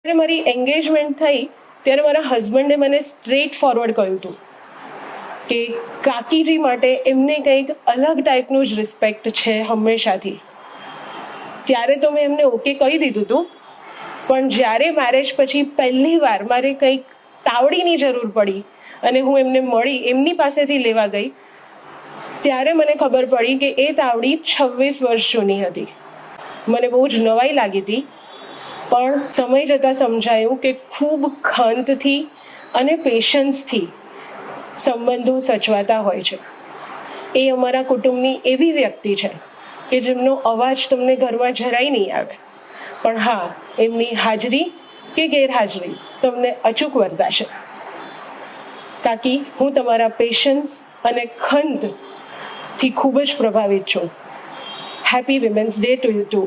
જ્યારે મારી એન્ગેજમેન્ટ થઈ ત્યારે મારા હસબન્ડે મને સ્ટ્રેટ ફોરવર્ડ કહ્યું હતું કે કાકીજી માટે એમને કંઈક અલગ ટાઈપનું જ રિસ્પેક્ટ છે હંમેશાથી. ત્યારે તો મેં એમને ઓકે કહી દીધું હતું, પણ જ્યારે મેરેજ પછી પહેલી વાર મારે કંઈક તાવડીની જરૂર પડી અને હું એમને મળી, એમની પાસેથી લેવા ગઈ, ત્યારે મને ખબર પડી કે એ તાવડી 26 વર્ષ જૂની હતી. મને બહુ જ નવાઈ લાગી હતી, પણ સમય જતાં સમજાયું કે ખૂબ ખંતથી અને પેશન્સથી સંબંધો સચવાતા હોય છે. એ અમારા કુટુંબની એવી વ્યક્તિ છે કે જેમનો અવાજ તમને ઘરમાં જરાય નહીં આવે, પણ હા, એમની હાજરી કે ગેરહાજરી તમને અચૂક વર્તાશે. કાકી, હું તમારા પેશન્સ અને ખંતથી ખૂબ જ પ્રભાવિત છું. Happy Women's Day to you two.